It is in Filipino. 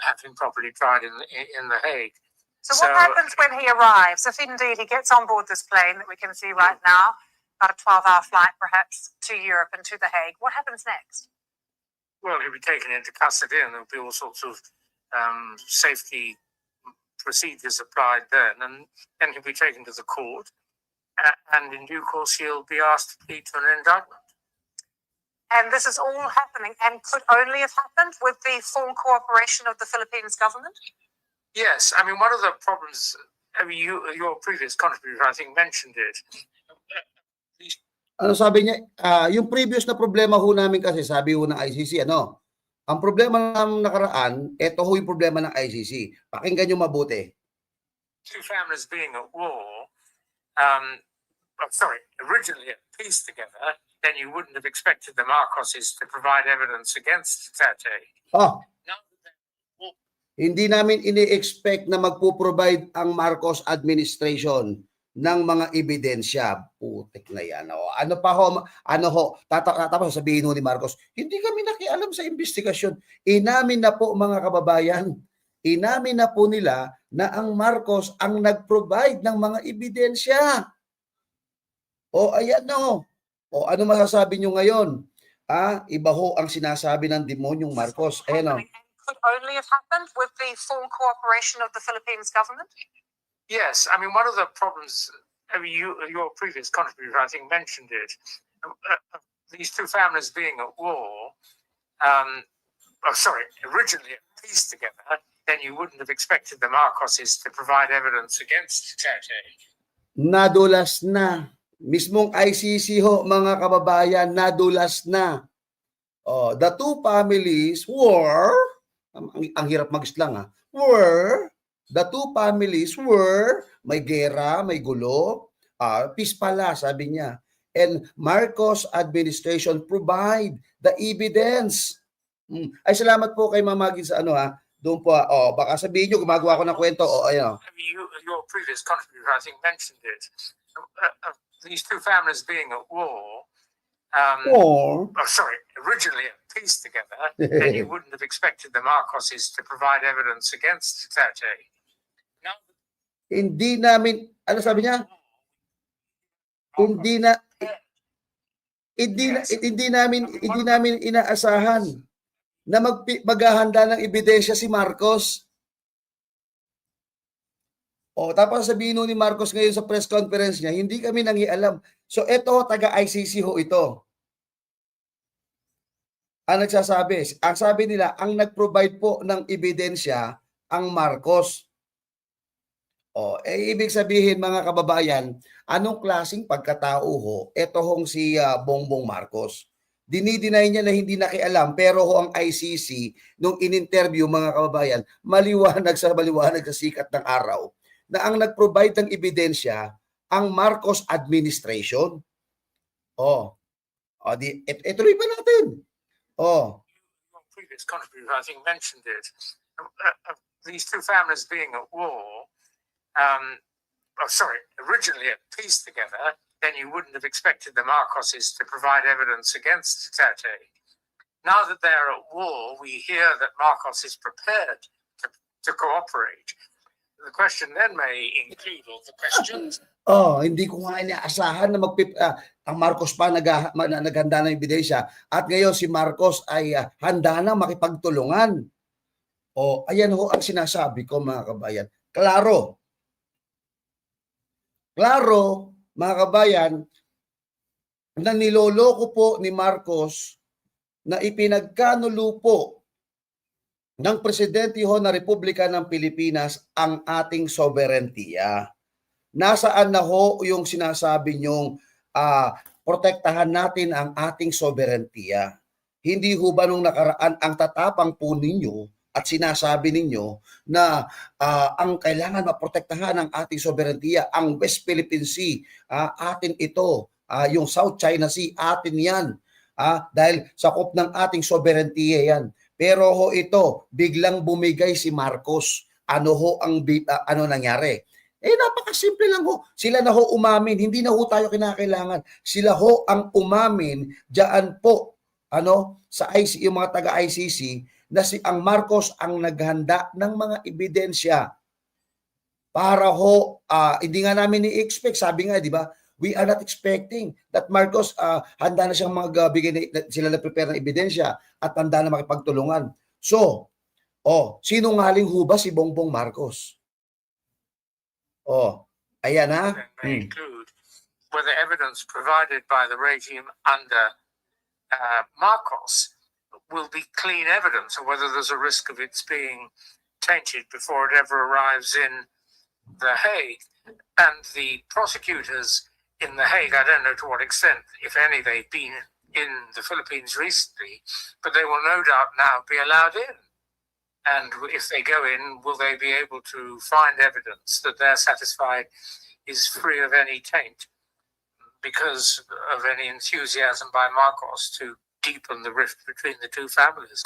have him properly tried in The Hague. So what happens when he arrives, if indeed he gets on board this plane that we can see right now, about a 12-hour flight perhaps to Europe and to The Hague? What happens next? Well, he'll be taken into custody and there'll be all sorts of safety procedures applied then, and then he'll be taken to the court, and in due course he'll be asked to plead to an indictment. And this is all happening and could only have happened with the full cooperation of the Philippines government? Yes, I mean, one of the problems, I mean, your previous contributor, I think, mentioned it. Ano sabi niya? Yung previous na problema ho namin kasi, sabi ho ng ICC, ano? Ang problema ng nakaraan, ito ho yung problema ng ICC. Pakinggan nyo mabuti. Two families being at war, originally at peace together, then you wouldn't have expected the Marcoses to provide evidence against Duterte. Oh. Hindi namin ini-expect na magpo-provide ang Marcos administration ng mga ebidensya. Putik na yan. O. Ano pa ho? Tapos sabihin ho ni Marcos, hindi kami nakialam sa investigasyon. Inamin na po mga kababayan. Inamin na po nila na ang Marcos ang nag-provide ng mga ebidensya. O ayan no. O ano masasabi nyo ngayon? Iba ho ang sinasabi ng demonyong Marcos. Ayan o. Could only have happened with the full cooperation of the Philippines government? Yes, I mean, one of the problems, I mean, your previous contributor, I think, mentioned it. These two families being at war, originally at peace together, then you wouldn't have expected the Marcoses to provide evidence against Duterte. Nadulas na. Mismong ICC ho, mga kababayan, nadulas na. The two families were, ang hirap mag-slang the two families were, may gera, may gulo, peace pala, sabi niya. And Marcos administration provide the evidence. Ay, salamat po kay Mamagin sa ano doon po, baka sabihin nyo, gumagawa ko ng kwento, ayun. Your previous contributor, I think, mentioned it. These two families being at war, originally at peace together, then you wouldn't have expected the Marcoses to provide evidence against Duterte. No. Hindi namin, ano sabi niya? Hindi namin inaasahan na maghahanda ng ebidensya si Marcos. Tapos sabihin ni Marcos ngayon sa press conference niya, hindi kami nangialam. So ito, taga-ICC ho ito. Ang nagsasabi, ang sabi nila, ang nag-provide po ng ebidensya ang Marcos. Ibig sabihin mga kababayan, anong klaseng pagkatao ho? Ito hong si Bongbong Marcos. Dinideny niya na hindi nakialam, pero ho ang ICC, nung in-interview mga kababayan, maliwanag sa sikat ng araw, na ang nag-provide ng ebidensya ang Marcos administration. Ituloy pa natin. Previous contributor, I think, mentioned it. These two families being at war, originally at peace together, then you wouldn't have expected the Marcoses to provide evidence against Duterte. Now that they're at war, we hear that Marcos is prepared to cooperate. The question then may include all the questions. Hindi ko nga inaasahan na ang Marcos pa naghanda ng ebidensya at ngayon si Marcos ay handa na makipagtulungan. Ayan ho ang sinasabi ko mga kabayan. Klaro, mga kabayan, na niloloko po ni Marcos na ipinagkanulupo ng Presidente ho na Republika ng Pilipinas ang ating soberentiya. Nasaan na ho yung sinasabi nyong protektahan natin ang ating soberentiya? Hindi ho ba nung nakaraan ang tatapang po ninyo at sinasabi ninyo na ang kailangan maprotektahan ng ating soberentiya, ang West Philippine Sea, atin ito, yung South China Sea, atin yan. Dahil sakop ng ating soberentiya yan. Pero ho ito, biglang bumigay si Marcos. Ano ho ang ano nangyari? Napakasimple lang ho. Sila na ho umamin, hindi na ho tayo kinakailangan. Sila ho ang umamin diyan po sa yung mga taga-ICC na si ang Marcos ang naghanda ng mga ebidensya para hindi nga namin i-expect, sabi nga, di ba, we are not expecting that Marcos handa na siyang magbigay sila na prepare ng ebidensya at handa na makipagtulungan. So, sinungaling ho ba si Bongbong Marcos? Ayan ha. Then may include whether evidence provided by the regime under Marcos will be clean evidence, or whether there's a risk of its being tainted before it ever arrives in The Hague. And the prosecutors in The Hague, I don't know to what extent, if any, they've been in the Philippines recently, but they will no doubt now be allowed in. And if they go in, will they be able to find evidence that they're satisfied is free of any taint because of any enthusiasm by Marcos to deepen the rift between the two families?